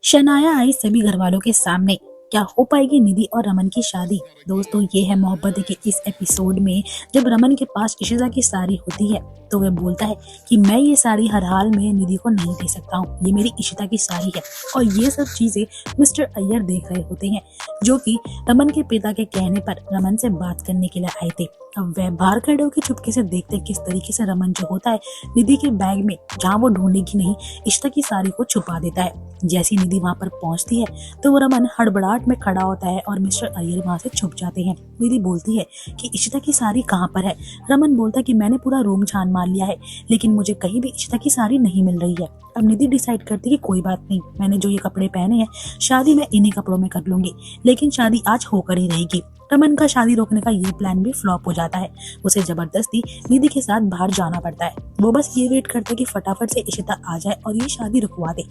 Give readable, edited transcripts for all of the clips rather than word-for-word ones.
शनाया आई सभी घर वालों के सामने। क्या हो पाएगी निधि और रमन की शादी? दोस्तों, ये है मोहब्बत के इस एपिसोड में। जब रमन के पास इशिता की साड़ी होती है तो वह बोलता है कि मैं ये साड़ी हर हाल में निधि को नहीं दे सकता हूँ, ये मेरी इशिता की साड़ी है। और ये सब चीजें मिस्टर अय्यर देख रहे होते हैं, जो कि रमन के पिता के कहने पर रमन से बात करने के लिए आए थे। अब वह बाहर खड़े होकर चुपके से देखते हैं किस तरीके से रमन जो होता है निधि के बैग में, जहाँ वो ढूंढेगी नहीं, इशिता की साड़ी को छुपा देता है। जैसी निधि वहां पर पहुंचती है तो वो रमन हड़बड़ाहट में खड़ा होता है और मिस्टर अय्यर वहां से छुप जाते हैं। निधि बोलती है कि इशिता की साड़ी कहाँ पर है? रमन बोलता है कि मैंने पूरा रूम छान मार लिया है, लेकिन मुझे कहीं भी इशिता की साड़ी नहीं मिल रही है। अब निधि डिसाइड करती है कि कोई बात नहीं, मैंने जो ये कपड़े पहने हैं शादी मैं इन्हीं कपड़ों में कर लूंगी, लेकिन शादी आज होकर ही रहेगी। रमन का शादी रोकने का ये प्लान भी फ्लॉप हो जाता है। उसे जबरदस्ती निधि के साथ बाहर जाना पड़ता है। वो बस ये वेट करता है कि फटाफट से इशिता आ जाए और ये शादी रुकवा दे।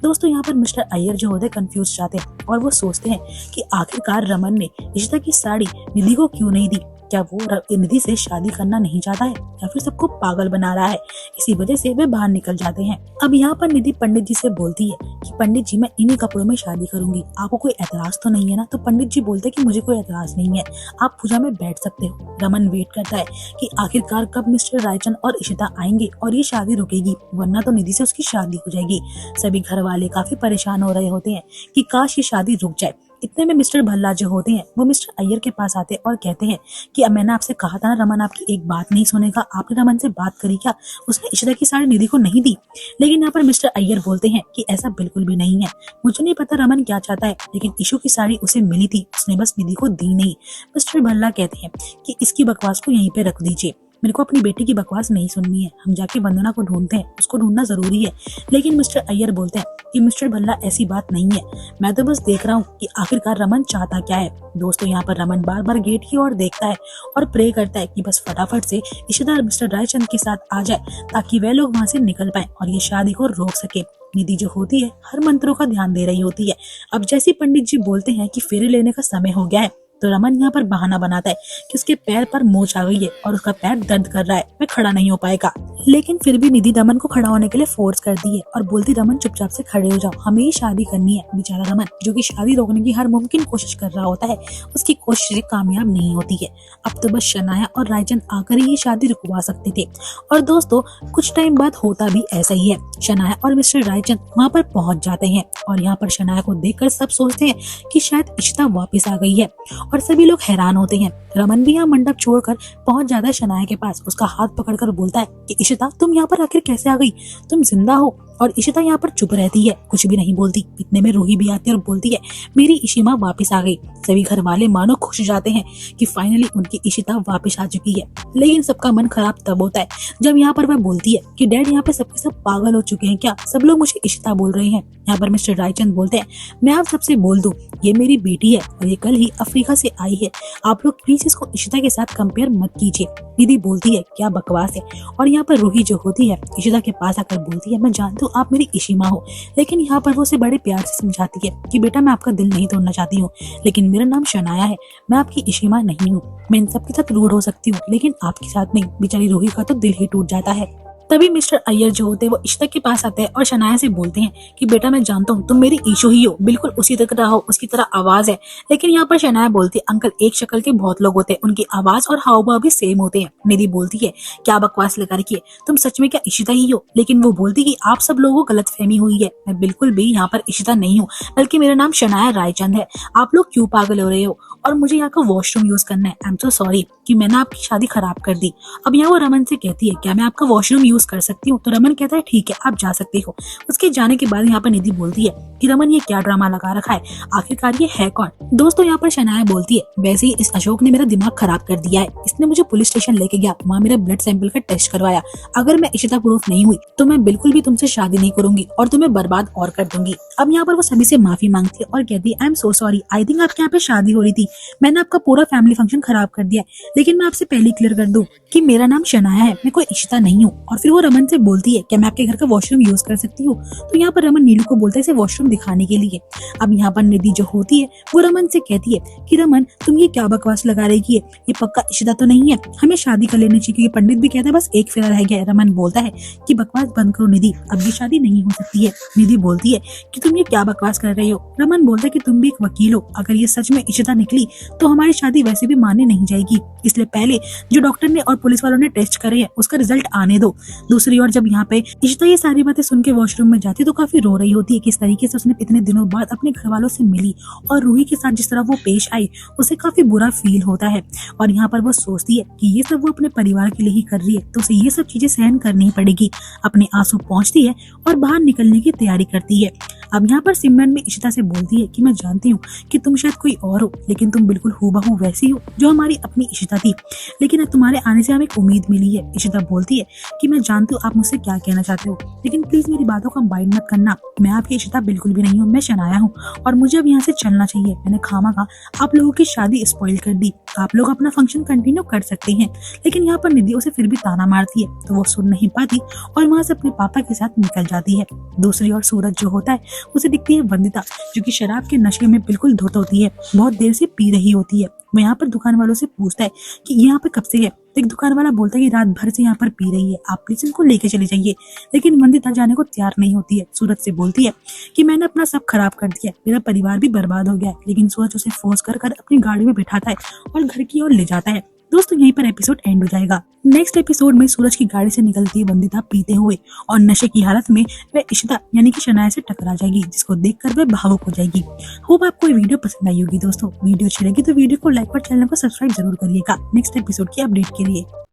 दोस्तों, यहाँ पर मिस्टर अय्यर जो होते हैं कंफ्यूज जाते हैं और वो सोचते हैं कि आखिरकार रमन ने इशिता की साड़ी निधि को क्यों नहीं दी। क्या वो निधि से शादी करना नहीं चाहता है या फिर सबको पागल बना रहा है? इसी वजह से वे बाहर निकल जाते हैं। अब यहाँ पर निधि पंडित जी से बोलती है कि पंडित जी, मैं इन्हीं कपड़ों में शादी करूंगी, आपको कोई एतराज तो नहीं है ना? तो पंडित जी बोलते हैं कि मुझे कोई एतराज नहीं है, आप पूजा में बैठ सकते हो। रमन वेट करता है कि आखिरकार कब मिस्टर रायचंद और इशिता आएंगे और ये शादी रुकेगी, वरना तो निधि से उसकी शादी हो जाएगी। सभी घर वाले काफी परेशान हो रहे होते हैं कि काश ये शादी रुक जाए। इतने में मिस्टर भल्ला जो होते हैं वो मिस्टर अय्यर के पास आते और कहते हैं कि अब मैंने आपसे कहा था ना, रमन आपकी एक बात नहीं सुनेगा। आपने रमन से बात करी क्या? उसने इशिता की साड़ी निधि को नहीं दी। लेकिन यहाँ पर मिस्टर अय्यर बोलते हैं कि ऐसा बिल्कुल भी नहीं है, मुझे नहीं पता रमन क्या चाहता है, लेकिन इशू की साड़ी उसे मिली थी, उसने बस निधि को दी नहीं। मिस्टर भल्ला कहते हैं कि इसकी बकवास को यहीं पे रख दीजिए, मेरे को अपनी बेटी की बकवास नहीं सुननी है, हम जाके वंदना को ढूंढते हैं, उसको ढूंढना जरूरी है। लेकिन मिस्टर अय्यर बोलते हैं कि मिस्टर भल्ला ऐसी बात नहीं है, मैं तो बस देख रहा हूँ कि आखिरकार रमन चाहता क्या है। दोस्तों, यहाँ पर रमन बार बार गेट की ओर देखता है और प्रे करता है कि बस फटाफट से इशिता मिस्टर रायचंद के साथ आ जाए ताकि वे लोग वहाँ से निकल पाए और ये शादी को रोक सके। निधि जो होती है हर मंत्रों का ध्यान दे रही होती है। अब जैसे पंडित जी बोलते हैं कि फेरे लेने का समय हो गया है तो रमन यहाँ पर बहाना बनाता है कि उसके पैर पर मोच आ गई है और उसका पैर दर्द कर रहा है, वह खड़ा नहीं हो पाएगा। लेकिन फिर भी निधि रमन को खड़ा होने के लिए फोर्स करती है और बोलती, रमन चुपचाप से खड़े हो जाओ, हमें ही शादी करनी है। बेचारा रमन जो कि शादी रोकने की हर मुमकिन कोशिश कर रहा होता है, उसकी कोशिशें कामयाब नहीं होती है। अब तो बस शनाया और रायचंद आकर ही ये शादी रुकवा सकते थे। और दोस्तों, कुछ टाइम बाद होता भी ऐसा ही है। शनाया और मिस्टर रायचंद वहाँ पर पहुंच जाते हैं और यहाँ पर शनाया को देखकर सब सोचते हैं कि शायद इशिता वापस आ गई है और सभी लोग हैरान होते हैं। रमन भी यहाँ मंडप छोड़कर पहुंच जाता है शनाया के पास, उसका हाथ पकड़कर बोलता है कि इशिता, तुम यहाँ पर आखिर कैसे आ गई? तुम जिंदा हो? और इशिता यहाँ पर चुप रहती है, कुछ भी नहीं बोलती। इतने में रूही भी आती है और बोलती है, मेरी इशिमा वापस आ गई। सभी घर वाले मानो खुश जाते हैं कि फाइनली उनकी इशिता वापस आ चुकी है। लेकिन सबका मन खराब तब होता है जब यहाँ पर वह बोलती है कि डैड, यहाँ पे सबके सब पागल हो चुके हैं क्या? सब लोग मुझे इशिता बोल रहे हैं। यहाँ पर मिस्टर रायचंद बोलते हैं, मैं आप सबसे बोल दूं, ये मेरी बेटी है और ये कल ही अफ्रीका से आई है, आप लोग प्लीज इसको इशिता के साथ कंपेयर मत कीजिए। निधि बोलती है, क्या बकवास है। और यहाँ पर रूही जो होती है इशिता के पास आकर बोलती है, मैं जानती हूँ आप मेरी इशिमा हो, लेकिन यहाँ पर वो उसे बड़े प्यार से समझाती है कि बेटा, मैं आपका दिल नहीं तोड़ना चाहती हूँ, लेकिन मेरा नाम शनाया है, मैं आपकी इशिमा नहीं हूँ। मैं इन सबके साथ रूड हो सकती हूँ, लेकिन आपके साथ नहीं। बेचारी रूही का तो दिल ही टूट जाता है। तभी मिस्टर अय्यर जो होते हैं वो इशिता के पास आते हैं और शनाया से बोलते हैं कि बेटा, मैं जानता हूँ तुम मेरी ईशो ही हो, बिल्कुल उसी तरह हो, उसकी तरह आवाज है। लेकिन यहाँ पर शनाया बोलती है, अंकल, एक शक्ल के बहुत लोग होते हैं, उनकी आवाज और हाव भाव भी सेम होते हैं। निधि बोलती है, क्या बकवास लगा रखी है, तुम सच में क्या इशिता ही हो? लेकिन वो बोलती कि आप सब लोगों को गलतफहमी हुई है, मैं बिल्कुल भी यहाँ पर इशिता नहीं हूँ, बल्कि मेरा नाम शनाया रायचंद है। आप लोग क्यों पागल हो रहे हो और मुझे यहाँ का वॉशरूम यूज करना है। आई एम सो सॉरी कि मैंने आपकी शादी खराब कर दी। अब यहाँ वो रमन से कहती है, क्या मैं आपका वॉशरूम यूज कर सकती हूँ? तो रमन कहता है, ठीक है, आप जा सकते हो। उसके जाने के बाद यहाँ पर निधि बोलती है कि रमन, ये क्या ड्रामा लगा रखा है, आखिरकार ये है कौन? दोस्तों, यहाँ पर शनाया बोलती है, वैसे ही इस अशोक ने मेरा दिमाग खराब कर दिया है, इसने मुझे पुलिस स्टेशन लेके गया, वहाँ मेरा ब्लड सैंपल का टेस्ट करवाया। अगर मैं इशिता प्रूफ नहीं हुई तो मैं बिल्कुल भी तुमसे शादी नहीं करूंगी और तुम्हें बर्बाद और कर दूंगी। अब यहाँ पर वो सभी से माफी मांगती है और कहती है, I am so sorry, I think आपके यहाँ पे शादी हो रही थी, मैंने आपका पूरा फैमिली फंक्शन खराब कर दिया है। लेकिन मैं आपसे पहले क्लियर कर दूं कि मेरा नाम शनाया है, मैं कोई इशिता नहीं हूँ। और फिर वो रमन से बोलती है, क्या मैं आपके घर का वॉशरूम यूज कर सकती हूँ? तो यहाँ पर रमन नीलू को बोलता है, इसे वॉशरूम वॉशरूम दिखाने के लिए। अब यहाँ पर निधि जो होती है वो रमन से कहती है कि रमन तुम ये क्या बकवास लगा रही है, ये पक्का इशिता तो नहीं है, हमें शादी कर लेनी चाहिए क्योंकि पंडित भी कहता है बस एक फेरा रह गया है। रमन बोलता है कि बकवास बंद करो निधि, अब ये शादी नहीं हो सकती है। निधि बोलती है कि तुम ये क्या बकवास कर रही हो। रमन बोलता है कि तुम भी एक वकील हो, अगर ये सच में इशिता निकली तो हमारी शादी वैसे भी मानने नहीं जाएगी, इसलिए पहले जो डॉक्टर ने और पुलिस वालों ने टेस्ट करे हैं उसका रिजल्ट आने दो। दूसरी ओर जब यहाँ पे इशिता ये सारी बातें सुन के वॉशरूम में जाती तो काफी रो रही होती है, किस तरीके से उसने इतने दिनों बाद अपने घर वालों से मिली और रूही के साथ जिस तरह वो पेश आई उसे काफी बुरा फील होता है। और यहाँ पर वो सोचती है कि ये सब वो अपने परिवार के लिए ही कर रही है तो उसे ये सब चीजें सहन करनी पड़ेगी। अपने आंसू पहुंचती है और बाहर निकलने की तैयारी करती है। अब यहाँ पर सिमरन भी इशिता से बोलती है कि मैं जानती हूँ कि तुम शायद कोई और हो, लेकिन तुम बिल्कुल हूबहू वैसी हो जो हमारी अपनी इशिता थी, लेकिन अब तुम्हारे आने से हमें एक उम्मीद मिली है। इशिता बोलती है कि मैं जानती हूँ आप मुझसे क्या कहना चाहते हो, लेकिन प्लीज मेरी बातों का माइंड मत करना, मैं आपकी इशिता बिल्कुल भी नहीं हूँ, मैं शनाया हूँ और मुझे अब यहाँ से चलना चाहिए। मैंने खामखा आप लोगों की शादी स्पॉइल कर दी, आप लोग अपना फंक्शन कंटिन्यू कर सकते हैं। लेकिन यहाँ पर निधि उसे फिर भी ताना मारती है तो वो सुन नहीं पाती और वहाँ से अपने पापा के साथ निकल जाती है। दूसरी ओर सूरज जो होता है उसे दिखती है वंदिता जो कि शराब के नशे में बिल्कुल धुत होती है, बहुत देर से पी रही होती है। वो यहाँ पर दुकान वालों से पूछता है कि ये यहाँ पे कब से है। एक दुकान वाला बोलता है कि रात भर से यहाँ पर पी रही है, आप प्लीज इनको लेके चले जाइए, लेकिन वंदिता जाने को तैयार नहीं होती है। सूरज से बोलती है कि मैंने अपना सब खराब कर दिया, मेरा परिवार भी बर्बाद हो गया है, लेकिन सूरज उसे फोर्स कर अपनी गाड़ी में बिठाता है और घर की ओर ले जाता है। दोस्तों यहीं पर एपिसोड एंड हो जाएगा। नेक्स्ट एपिसोड में सूरज की गाड़ी से निकलती है वंदिता पीते हुए और नशे की हालत में वह इशिता यानी कि शनाया से टकरा जाएगी, जिसको देखकर वह भावुक हो जाएगी। होप आपको ये वीडियो पसंद आई होगी। दोस्तों वीडियो अच्छी लगी तो वीडियो को लाइक और चैनल को सब्सक्राइब जरूर करिएगा नेक्स्ट एपिसोड की अपडेट के लिए।